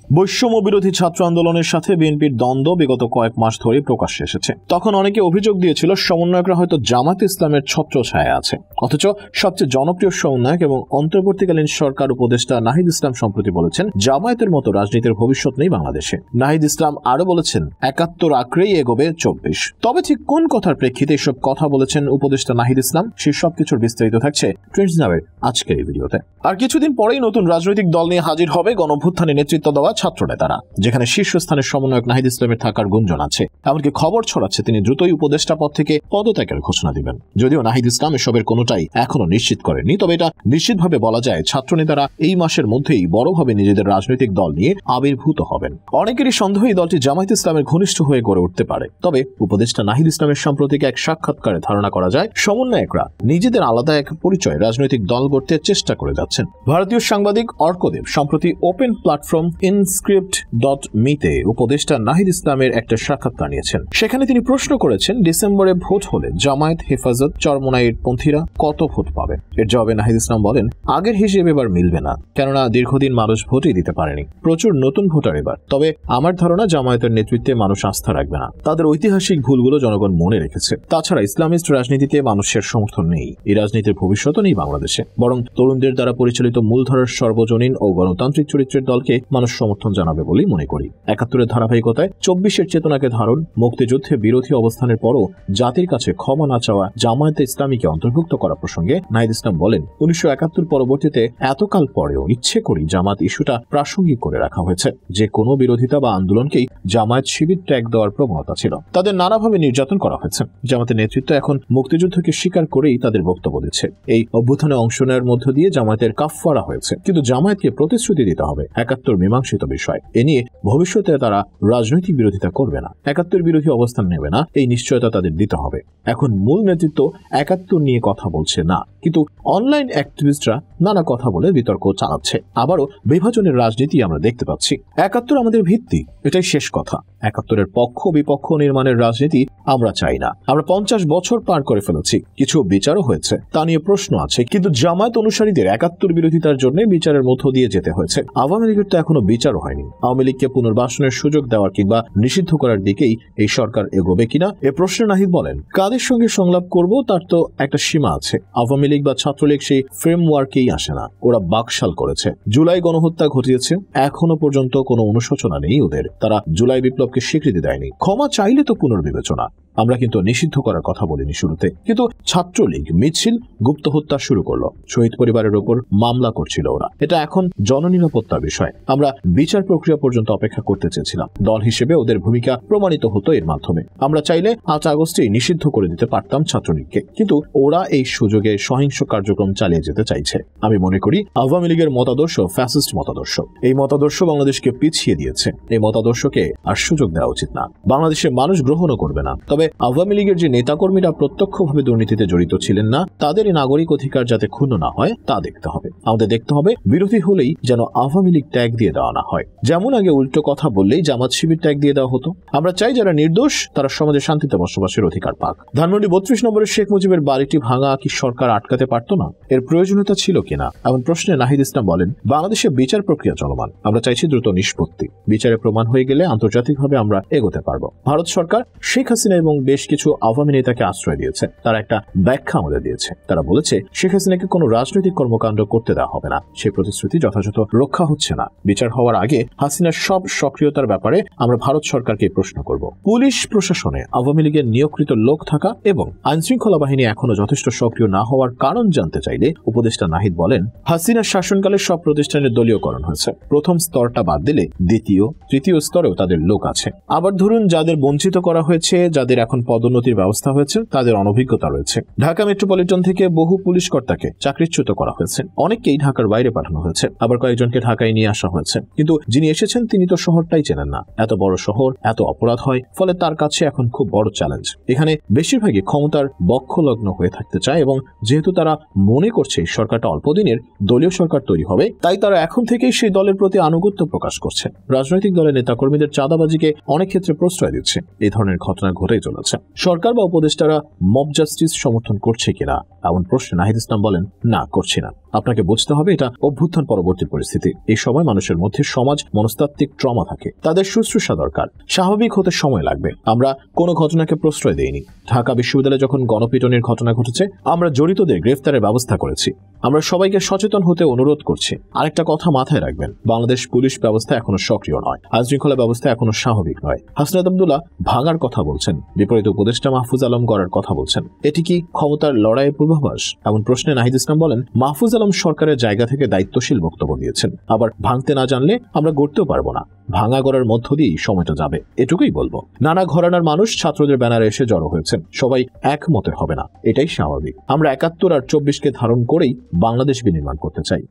বৈষম্য বিরোধী ছাত্র আন্দোলনের সাথে বিএনপির দ্বন্দ্ব বিগত কয়েক মাস ধরে প্রকাশ্যে এসেছে। তখন অনেকে অভিযোগ দিয়েছিল সমন্বয়করা হয়তো জামাত ইসলামের ছত্রছায়ায় আছে। অথচ সবচেয়ে জনপ্রিয় সমন্বয়ক এবং অন্তর্বর্তীকালীন সরকার উপদেষ্টা নাহিদ ইসলাম সম্প্রতি বলেছেন, জামায়াতের মতো রাজনীতির ভবিষ্যৎ নেই বাংলাদেশে। নাহিদ ইসলাম আরো বলেছেন, ৭১ আঁকড়েই এগোবে ২৪। তবে ঠিক কোন কথার প্রেক্ষিতে এসব কথা বলেছেন উপদেষ্টা নাহিদ ইসলাম, সেই সবকিছুর বিস্তারিত থাকছে ট্রেন্ডস নাওয়ের আজকের এই ভিডিওতে। আর কিছুদিন পরেই নতুন রাজনৈতিক দল নিয়ে হাজির হবে গণঅভ্যুত্থানে নেতৃত্ব দেওয়া ছাত্র নেতারা, যেখানে শীর্ষস্থানের সমন্বয়ক নাহিদ ইসলামের থাকার গুঞ্জন আছে। এমনকি খবর ছড়াচ্ছে তিনি দ্রুতই উপদেষ্টা পদ থেকে পদত্যাগের ঘোষণা দিবেন। যদিও নাহিদ ইসলাম এসবের কোনোটাই এখনো নিশ্চিত করেননি, তবে এটা নিশ্চিতভাবে বলা যায় ছাত্র নেতারা এই মাসের মধ্যেই বড়ভাবে নিজেদের রাজনৈতিক দল নিয়ে আবির্ভূত হবেন। অনেকেরই সন্দেহ এই দলটি জামায়াত ইসলামের ঘনিষ্ঠ হয়ে গড়ে উঠতে পারে। তবে উপদেষ্টা নাহিদ ইসলামের সাম্প্রতিক এক সাক্ষাৎকারে ধারণা করা যায় সমন্বয়করা নিজেদের আলাদা এক পরিচয় রাজনৈতিক দল গড়তে চেষ্টা করে যাচ্ছেন। ভারতীয় সাংবাদিক অর্কদেব সম্প্রতি ওপেন প্ল্যাটফর্ম inscript.me-তে উপদেষ্টা নাহিদ ইসলামের একটা সাক্ষাৎকার নিয়েছেন। সেখানে তিনি প্রশ্ন করেছেন, ডিসেম্বরে ভোট হলে জামায়াত, হেফাজত, চরমোনাইর পন্থীরা কত ভোট পাবে? এর জবাবে নাহিদ ইসলাম বলেন, আগের হিসেবে এবার মিলবে না, কেননা দীর্ঘদিন মানুষ ভোটই দিতে পারেনি, প্রচুর নতুন ভোটার এবার। তবে আমার ধারণা জামায়াতের নেতৃত্বে মানুষ আস্থা রাখবে না, তাদের ঐতিহাসিক ভুলগুলো জনগণ মনে রেখেছে। তাছাড়া ইসলামিস্ট রাজনীতিতে মানুষের সমর্থন নেই, এই রাজনীতির ভবিষ্যৎও নেই বাংলাদেশে। বরং তরুণদের দ্বারা পরিচালিত মূলধারার সর্বজনীন ও গণতান্ত্রিক চরিত্রের দলকে মানুষ সমর্থন জানাবে বলেই মনে করি। ৭১-এর ধারাবাহিকতায় ২৪-এর চেতনাকে ধারণ, মুক্তিযুদ্ধে বিরোধী অবস্থানের পরও জাতির কাছে ক্ষমা না চাওয়া জামায়াতে ইসলামীকে অন্তর্ভুক্ত করা প্রসঙ্গে নাহিদ ইসলাম বলেন, ১৯৭১ পরবর্তীতে এতকাল পরেও ইচ্ছে করি জামাত ইস্যুটা প্রাসঙ্গিক করে রাখা হয়েছে। যে কোনো বিরোধিতা বা আন্দোলনকেই জামায়াত শিবির ট্যাগ দেওয়ার প্রবণতা ছিল, তাদের নানাভাবে নির্যাতন করা হয়েছে। জামাতের নেতৃত্ব এখন মুক্তিযুদ্ধকে স্বীকার করেই তাদের বক্তব্য দিচ্ছে। এই অভ্যুত্থানে অংশ নেওয়ার মধ্য দিয়ে জামায়াতের কাফফারা হয়েছে, কিন্তু জামায়াতকে প্রতিশ্রুতি দিতে হবে ৭১ মীমাংসিত বিষয়। এ নিয়ে ভবিষ্যতে তারা রাজনৈতিক বিরোধিতা করবে না, ৭১ বিরোধী অবস্থান নেবে না, এই নিশ্চয়তা তাদের দিতে হবে। এখন মূল নেতৃত্ব ৭১ নিয়ে কথা বলছে না, কিন্তু অনলাইন অ্যাক্টিভিস্টরা নানা কথা বলে বিতর্ক চালাচ্ছে। আবারও বিভাজনের রাজনীতি আমরা দেখতে পাচ্ছি। ৭১ আমাদের ভিত্তি, এটাই শেষ কথা। ৭১-এর পক্ষ বিপক্ষ নির্মাণের রাজনীতি আমরা চাই না। আমরা ৫০ বছর পার করে ফেলেছি, কিছু বিচারও হয়েছে, তা নিয়ে প্রশ্ন আছে, কিন্তু জামায়াত অনুসারীদের ৭১ বিরোধিতার জন্য বিচারের মধ্য দিয়ে যেতে হয়েছে। আওয়ামী লীগের তো এখনো বিচারও হয়নি। আওয়ামী লীগকে পুনর্বাসনের সুযোগ দেওয়ার কিংবা নিষিদ্ধ করার দিকেই এই সরকার এগোবে কিনা এ প্রশ্নে নাহিদ বলেন, কাদের সঙ্গে সংলাপ করব তার তো একটা সীমা আছে। আওয়ামী লীগ বা ছাত্রলীগ সেই ফ্রেমওয়ার্কেই আসে না, ওরা বাকশাল করেছে, জুলাই গণহত্যা ঘটিয়েছে, এখনো পর্যন্ত কোনো অনুশোচনা নেই ওদের। তারা জুলাই বিপ্লবকে স্বীকৃতি দেয়নি, ক্ষমা চাইলে তো পুনর্বিবেচনা। আমরা কিন্তু নিষিদ্ধ করার কথা বলিনি শুরুতে, কিন্তু ছাত্রলীগ মিছিল গুপ্ত হত্যা শুরু করলো, শহীদ পরিবারের ওপর মামলা করছিল ওরা। এটা এখন জননিরাপত্তার বিষয়। আমরা বিচার প্রক্রিয়া পর্যন্ত অপেক্ষা করতে চেয়েছিলাম। দল হিসেবে ওদের ভূমিকা প্রমাণিত হতো এর মাধ্যমে। আমরা চাইলে ৫ আগস্টেই নিষিদ্ধ করে দিতে পারতাম ছাত্রলীগকে, কিন্তু ওরা এই সুযোগে সহিংস কার্যক্রম চালিয়ে যেতে চাইছে। আমি মনে করি আওয়ামী লীগের মতাদর্শ ফ্যাসিস্ট মতাদর্শ। এই মতাদর্শ বাংলাদেশকে পিছিয়ে দিয়েছে। এই মতাদর্শকে আর সুযোগ দেওয়া উচিত না, বাংলাদেশের মানুষ গ্রহণও করবে না। তবে আওয়ামী লীগের যে নেতাকর্মীরা প্রত্যক্ষভাবে দুর্নীতিতে জড়িত ছিলেন না, তাদের নাগরিক অধিকার যাতে ক্ষুণ্ণ না হয় তা দেখতে হবে। আমাদের দেখতে হবে বিরোধী হলেই যেন আওয়ামী লীগ ট্যাগ দিয়ে দেওয়া না হয়, যেমন আগে উল্টো কথা বললেই জামাত শিবির ট্যাগ দিয়ে দেওয়া হতো। আমরা চাই যারা নির্দোষ তারা সমাজে শান্তিতে বসবাসের অধিকার পাক। ধানমন্ডি ৩২ নম্বরের শেখ মুজিবের বাড়িটি ভাঙা কি সরকার আটকাতে পারত না? এর প্রয়োজনীয়তা ছিল কিনা এমন প্রশ্নে নাহিদ ইসলাম বলেন, বাংলাদেশে বিচার প্রক্রিয়া চলমান, আমরা চাইছি দ্রুত নিষ্পত্তি। বিচারে প্রমাণ হয়ে গেলে আন্তর্জাতিকভাবে আমরা এগোতে পারবো। ভারত সরকার শেখ হাসিনা এবং বেশ কিছু আওয়ামী নেতাকে আশ্রয় দিয়েছে, তারা একটা ব্যাখ্যা আমাদের দিয়েছে। তারা বলেছে শেখ হাসিনাকে কোনো রাজনৈতিক কর্মকাণ্ড করতে দেওয়া হবে না, সেই প্রতিশ্রুতি যথাযথ রক্ষা হচ্ছে না। বিচার হওয়ার আগে হাসিনার সব সক্রিয়তার ব্যাপারে আমরা ভারত সরকারকে প্রশ্ন করব। পুলিশ প্রশাসনে আওয়ামী লীগের নিয়োগকৃত লোক থাকা এবং আইনশৃঙ্খলা বাহিনী এখনো যথেষ্ট সক্রিয় না হওয়ার কারণ জানতে চাইলে উপদেষ্টা নাহিদ বলেন, হাসিনার শাসনকালে সব প্রতিষ্ঠানের দলীয়করণ হয়েছে। প্রথম স্তরটা বাদ দিলে দ্বিতীয়, তৃতীয় স্তরেও তাদের লোক আছে। আবার ধরুন যাদের বঞ্চিত করা হয়েছে, যাদের এখন পদোন্নতির ব্যবস্থা হয়েছে, তাদের অনভিজ্ঞতা রয়েছে। ঢাকা মেট্রোপলিটন থেকে বহু পুলিশ কর্তাকে চাকরিচ্যুত করা হয়েছে, অনেককেই ঢাকার বাইরে পাঠানো হয়েছে, আবার কয়েকজনকে ঢাকায় নিয়ে আসা হয়েছে। কিন্তু যিনি এসেছেন তিনি তো শহরটাই চেনেন না। এত বড় শহর, এত অপরাধ হয়, ফলে তার কাছে এখন খুব বড় চ্যালেঞ্জ। এখানে বেশিরভাগই ক্ষমতার বক্ষলগ্ন হয়ে থাকতে চায়, এবং যেহেতু তারা মনে করছে সরকারটা অল্প দিনের দলীয় সরকার তৈরি হবে, তাই তারা এখন থেকেই সেই দলের প্রতি আনুগত্য প্রকাশ করছে। রাজনৈতিক দলের নেতাকর্মীদের চাঁদাবাজিকে অনেক ক্ষেত্রে প্রশ্রয় দিচ্ছে। এই ধরনের ঘটনা ঘটেই চলেছে। সরকার বা উপদেষ্টারা মব জাস্টিস সমর্থন করছে কিনা এমন প্রশ্নে নাহিদ ইসলাম বলেন, না, করছি না। আপনাকে বুঝতে হবে এটা অভ্যুত্থান পরবর্তী পরিস্থিতি। এই সময় মানুষের মধ্যে সমাজ মনস্তাত্ত্বিক ট্রমা থাকে, তাদের শুশ্রূষা দরকার। স্বাভাবিক হতে সময় লাগবে। আমরা কোনো ঘটনাকে প্রশ্রয় দেইনি। ঢাকা বিশ্ববিদ্যালয়ে যখন গণপিটুনির ঘটনা ঘটেছে, আমরা জড়িতদের গ্রেফতারের ব্যবস্থা করেছি। আমরা সবাইকে সচেতন হতে অনুরোধ করছি। আরেকটা কথা মাথায় রাখবেন, বাংলাদেশ পুলিশ ব্যবস্থা এখনো সক্রিয় নয়, আইনশৃঙ্খলা ব্যবস্থা এখনো স্বাভাবিক নয়। হাসনাত আব্দুল্লাহ ভাঙার কথা বলছেন, বিপরীত উপদেষ্টা মাহফুজ আলম গড়ার কথা বলছেন। এটি কি ক্ষমতার লড়াইয়ের পূর্বাভাস? এমন প্রশ্নে নাহিদ ইসলাম বলেন, মাহফুজ আলম সরকারের জায়গা থেকে দায়িত্বশীল বক্তব্য দিয়েছেন। আবার ভাঙতে না জানলে আমরা গড়তেও পারবো না। ভাঙা গড়ার মধ্য দিয়েই সময়টা যাবে, এটুকুই বলবো। নানা ঘরানার মানুষ ছাত্রদের ব্যানারে এসে জড়ো হয়েছেন, সবাই একমতে হবে না, এটাই স্বাভাবিক। আমরা ৭১ আর ২৪কে ধারণ করেই বাংলাদেশ বিনির্মাণ করতে চাই।